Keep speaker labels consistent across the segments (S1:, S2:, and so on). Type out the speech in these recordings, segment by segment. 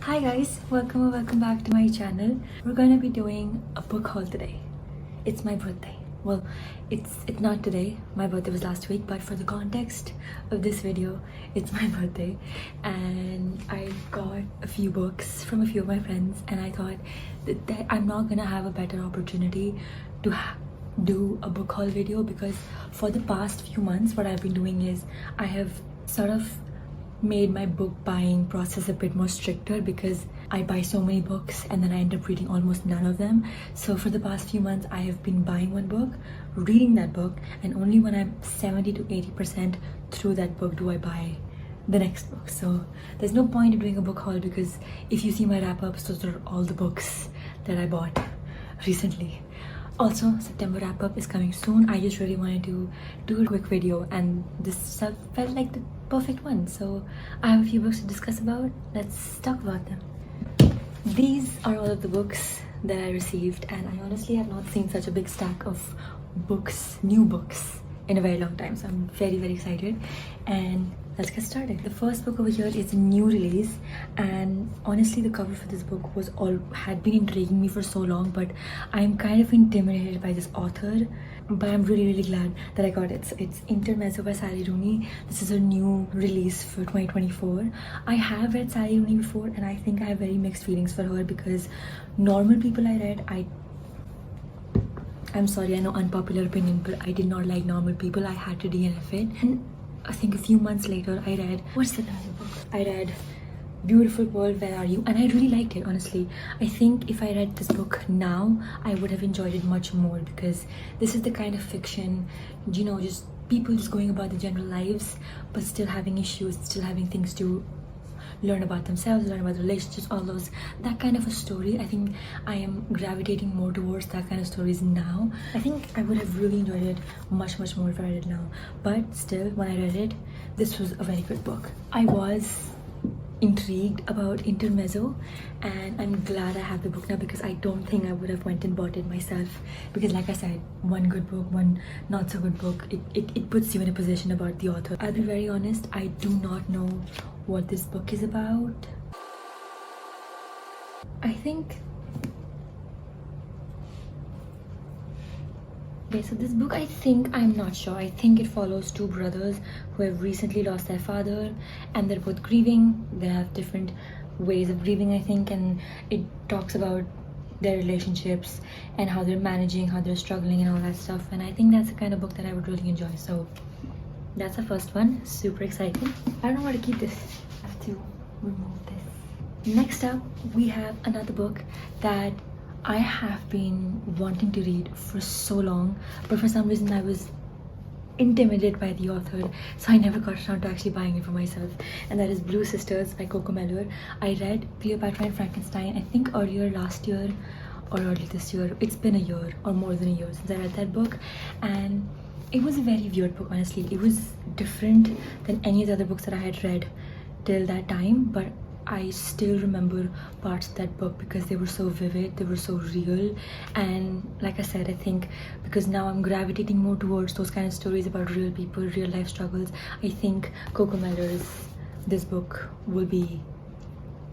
S1: Hi guys, welcome back to my channel. We're gonna be doing a book haul today. It's my birthday. Well, it's not today. My birthday was last week, but for the context of this video, it's my birthday. And I got a few books from a few of my friends, and I thought that I'm not gonna have a better opportunity to do a book haul video, because for the past few months what I've been doing is I have sort of made my book buying process a bit more stricter, because I buy so many books and then I end up reading almost none of them. So for the past few months I have been buying one book, reading that book, and only when I'm 70 to 80% through that book do I buy the next book. So there's no point in doing a book haul, because if you see my wrap-ups, those are all the books that I bought recently. Also, September wrap-up is coming soon. I just really wanted to do a quick video, and this felt like the perfect one. So I have a few books to discuss about. Let's talk about them. These are all of the books that I received, and I honestly have not seen such a big stack of books, new books, in a very long time. So I'm very excited, and let's get started. The first book over here is a new release, and honestly the cover for this book had been intriguing me for so long, but I'm kind of intimidated by this author, but I'm really glad that I got it. So it's Intermezzo by Rooney. This is a new release for 2024. I have read Rooney before, and I think I have very mixed feelings for her, because Normal People I'm sorry, I know, unpopular opinion, but I did not like Normal People. I had to DNF it. And I think a few months later I read, what's the name of the book? I read Beautiful World, Where Are You? And I really liked it, honestly. I think if I read this book now, I would have enjoyed it much more, because this is the kind of fiction, you know, just people just going about their general lives, but still having issues, still having things to learn about themselves, learn about relationships, all those, that kind of a story. I think I am gravitating more towards that kind of stories now. I think I would have really enjoyed it much more if I read it now, but still, when I read it, this was a very good book. I was intrigued about Intermezzo, and I'm glad I have the book now, because I don't think I would have went and bought it myself, because like I said, one good book, one not so good book, it puts you in a position about the author. I'll be very honest, I do not know what this book is about. I think so this book, I'm not sure. I think it follows two brothers who have recently lost their father, and they're both grieving. They have different ways of grieving, I think, and it talks about their relationships and how they're managing, how they're struggling, and all that stuff. And I think that's the kind of book that I would really enjoy. So that's the first one. Super excited. I don't know where to keep this. I have to remove this. Next up, we have another book that I have been wanting to read for so long, but for some reason I was intimidated by the author, so I never got around to actually buying it for myself, and that is Blue Sisters by Coco Mellors. I read Cleopatra and Frankenstein, I think earlier last year or early this year. It's been a year or more than a year since I read that book, and it was a very weird book, honestly. It was different than any of the other books that I had read till that time, but I still remember parts of that book because they were so vivid, they were so real. And like I said, I think because now I'm gravitating more towards those kind of stories about real people, real life struggles, I think Coco Mellors, this book will be,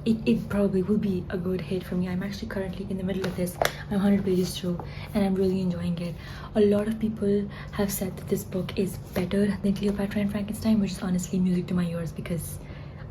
S1: it probably will be a good hit for me. I'm actually currently in the middle of this. I'm 100 pages through and I'm really enjoying it. A lot of people have said that this book is better than Cleopatra and Frankenstein, which is honestly music to my ears, because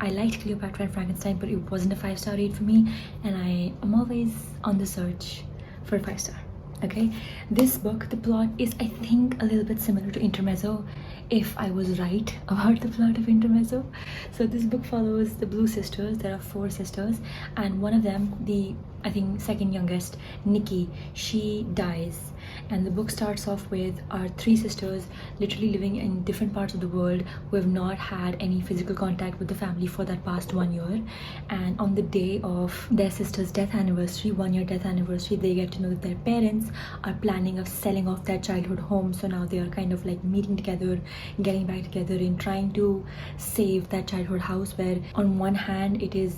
S1: I liked Cleopatra and Frankenstein, but it wasn't a 5-star read for me, and I am always on the search for a 5-star. Okay, this book, the plot is, I think, a little bit similar to Intermezzo, if I was right about the plot of Intermezzo. So this book follows the Blue Sisters. There are 4 sisters, and one of them, the I think second youngest, Nikki, she dies, and the book starts off with our 3 sisters literally living in different parts of the world who have not had any physical contact with the family for that past 1 year. And on the day of their sister's death anniversary, 1-year death anniversary, they get to know that their parents are planning of selling off their childhood home. So now they are kind of like meeting together, getting back together in trying to save that childhood house, where on one hand it is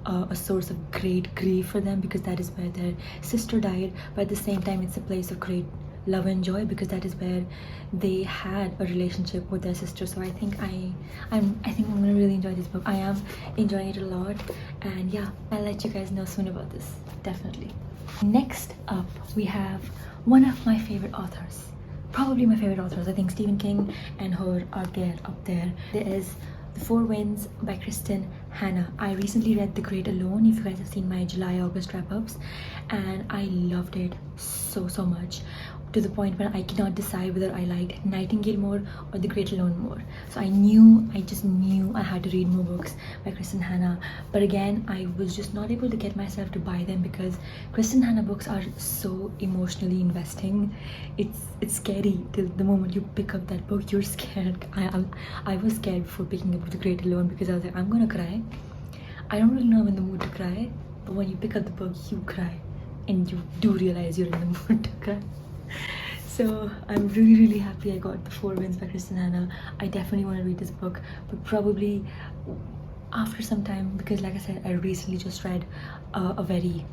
S1: a source of great grief for them, because that is where their sister died, but at the same time it's a place of great love and joy, because that is where they had a relationship with their sister. So I think I'm gonna really enjoy this book. I am enjoying it a lot, and yeah, I'll let you guys know soon about this, definitely. Next up, we have one of my favorite authors, probably my favorite authors. I think Stephen King and her are there up there. There is The Four Winds by Kristin. I recently read The Great Alone, if you guys have seen my July-August wrap-ups, and I loved it so much, to the point where I cannot decide whether I liked Nightingale more or The Great Alone more. So I just knew I had to read more books by Kristin. But again, I was just not able to get myself to buy them because Kristin books are so emotionally investing. It's scary till the moment you pick up that book. You're scared. I was scared before picking up The Great Alone because I was like, I'm gonna cry. I don't really know I'm in the mood to cry, but when you pick up the book, you cry, and you do realize you're in the mood to cry. So I'm really happy I got The Four Winds by Kristin. I definitely want to read this book, but probably after some time, because like I said, I recently just read a very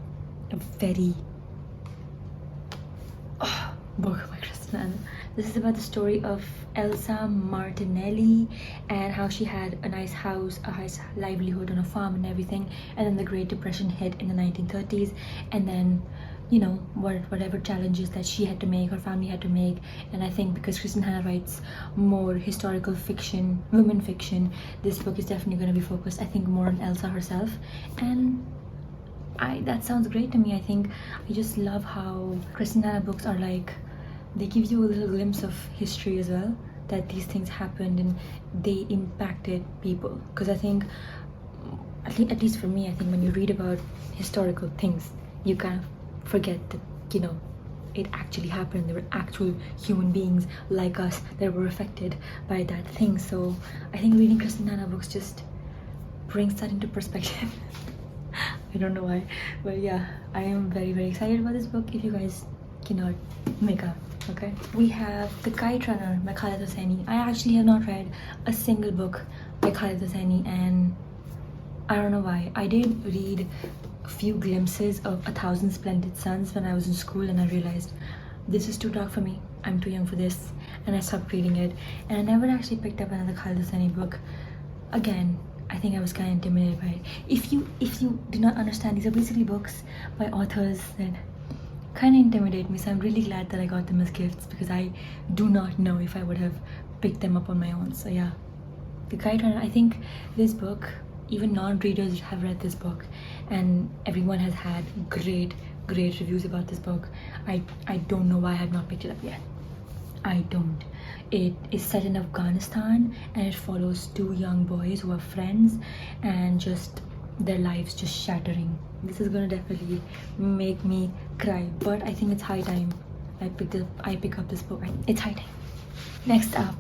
S1: book by Kristin. This is about the story of Elsa Martinelli and how she had a nice house, a nice livelihood on a farm and everything, and then the Great Depression hit in the 1930s, and then, you know, whatever challenges that she had to make, her family had to make. And I think because Kristin writes more historical fiction, women fiction, this book is definitely going to be focused, I think, more on Elsa herself. And that sounds great to me. I think I just love how Kristin books are like, they give you a little glimpse of history as well, that these things happened and they impacted people. Because I think, at least for me, I think when you read about historical things, you kind of forget that, you know, it actually happened. There were actual human beings like us that were affected by that thing. So I think reading Kristin books just brings that into perspective. I don't know why, but yeah, I am very excited about this book, if you guys cannot make out. Okay, we have The Kite Runner by Khaled Hussaini. I actually have not read a single book by Khaled Hussaini, and I don't know why. I did read a few glimpses of A Thousand Splendid Suns when I was in school, and I realized this is too dark for me. I'm too young for this, and I stopped reading it. And I never actually picked up another Khaled Hussaini book. Again, I think I was kind of intimidated by it. If you do not understand, these are basically books by authors that kind of intimidate me, so I'm really glad that I got them as gifts, because I do not know if I would have picked them up on my own. So yeah, The Kite Runner. I think this book, even non-readers have read this book, and everyone has had great reviews about this book. I don't know why I have not picked it up yet. I don't. It is set in Afghanistan, and it follows two young boys who are friends, and just their lives just shattering. This is gonna definitely make me cry, but I think it's high time I pick up this book. It's high time. Next up,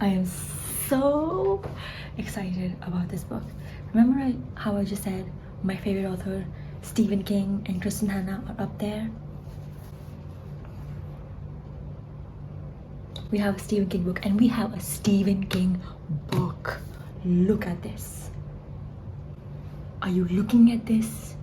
S1: I am so excited about this book. Remember how I just said my favorite author, Stephen King and Kristin are up there? We have a Stephen King book, and we have a Stephen King book. Look at this. Are you looking at this?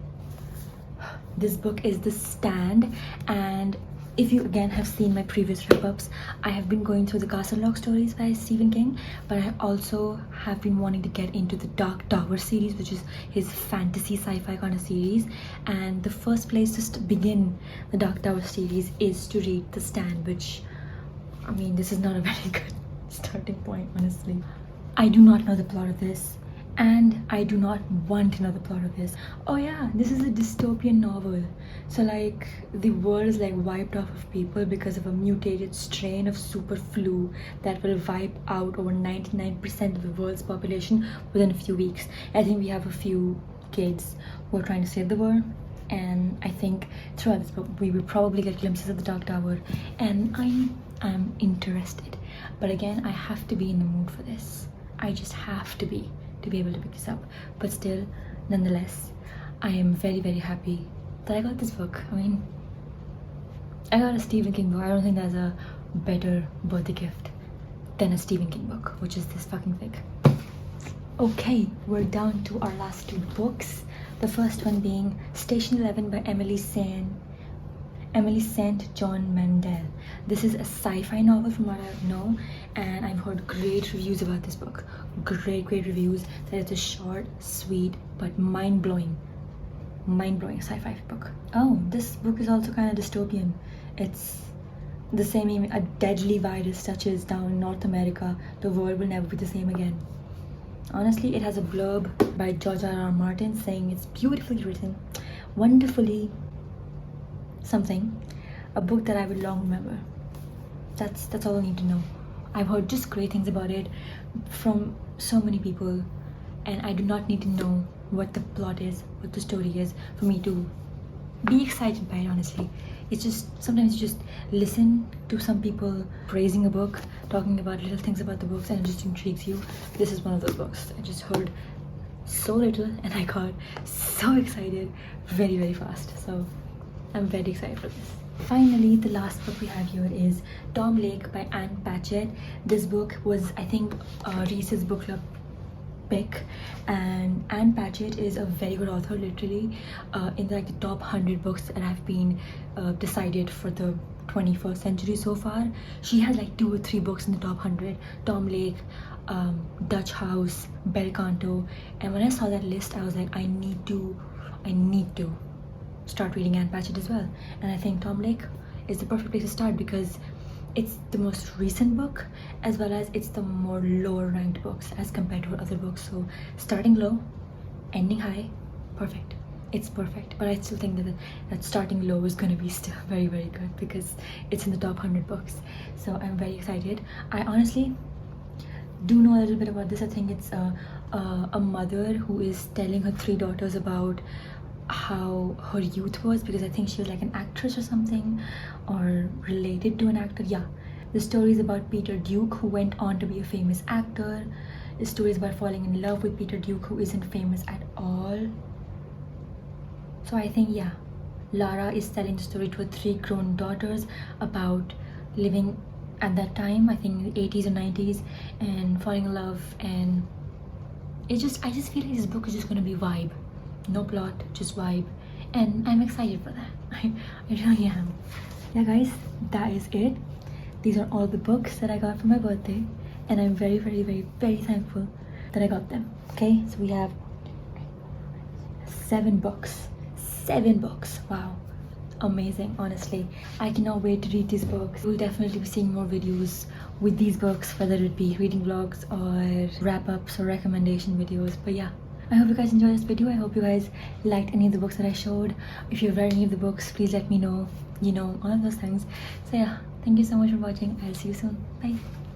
S1: This book is The Stand, and if you again have seen my previous wrap-ups, I have been going through the Castle Rock stories by Stephen King, but I also have been wanting to get into the Dark Tower series, which is his fantasy sci-fi kind of series. And the first place to begin the Dark Tower series is to read The Stand, which, I mean, this is not a very good starting point, honestly. I do not know the plot of this, and I do not want to know the plot of this. Oh yeah, this is a dystopian novel. So like, the world is like wiped off of people because of a mutated strain of super flu that will wipe out over 99% of the world's population within a few weeks. I think we have a few kids who are trying to save the world, and I think throughout this book we will probably get glimpses of the Dark Tower, and I am interested. But again, I have to be in the mood for this. I just have to be able to pick this up. But still, nonetheless, I am very happy that I got this book. I mean, I got a Stephen King book. I don't think there's a better birthday gift than a Stephen King book, which is this fucking thick. Okay, we're down to our last two books. The first one being Station 11 by Emily Sane. Emily St. John Mandel. This is a sci-fi novel from what I know, and I've heard great reviews about this book. Great reviews. That it's a short, sweet, but mind-blowing sci-fi book. Oh, this book is also kind of dystopian. It's the same, a deadly virus touches down North America. The world will never be the same again. Honestly, it has a blurb by George R.R. Martin saying it's beautifully written, wonderfully something, a book that I will long remember. That's all I need to know. I've heard just great things about it from so many people, and I do not need to know what the plot is, what the story is, for me to be excited by it. Honestly, it's just sometimes you just listen to some people praising a book, talking about little things about the books, and it just intrigues you. This is one of those books. I just heard so little and I got so excited very fast. So I'm very excited for this. Finally, the last book we have here is Tom Lake by Ann Patchett. This book was, I think, Reese's book club pick, and Ann Patchett is a very good author, literally in like the top 100 books that have been decided for the 21st century so far. She has like 2 or 3 books in the top 100. Tom Lake, Dutch House, Bel Canto. And when I saw that list, I was like, I need to start reading Ann Patchett as well. And I think Tom Lake is the perfect place to start because it's the most recent book, as well as it's the more lower ranked books as compared to her other books. So starting low, ending high, perfect. It's perfect. But I still think that starting low is going to be still very good because it's in the top 100 books. So I'm very excited. I honestly do know a little bit about this. I think it's a mother who is telling her 3 daughters about how her youth was, because I think she was like an actress or something, or related to an actor. Yeah, the story is about Peter Duke, who went on to be a famous actor. The story is about falling in love with Peter Duke, who isn't famous at all. So I think, yeah, Lara is telling the story to her 3 grown daughters about living at that time, I think in the 80s or 90s, and falling in love. And I just feel like this book is just gonna be vibe. No plot, just vibe, and I'm excited for that. I really am. Yeah guys, that is it. These are all the books that I got for my birthday, and I'm very thankful that I got them. Okay, so we have 7 books. 7 books. Wow, amazing. Honestly, I cannot wait to read these books. We'll definitely be seeing more videos with these books, whether it be reading vlogs or wrap-ups or recommendation videos. But yeah, I hope you guys enjoyed this video. I hope you guys liked any of the books that I showed. If you've read any of the books, please let me know, all of those things. So yeah, thank you so much for watching. I'll see you soon. Bye.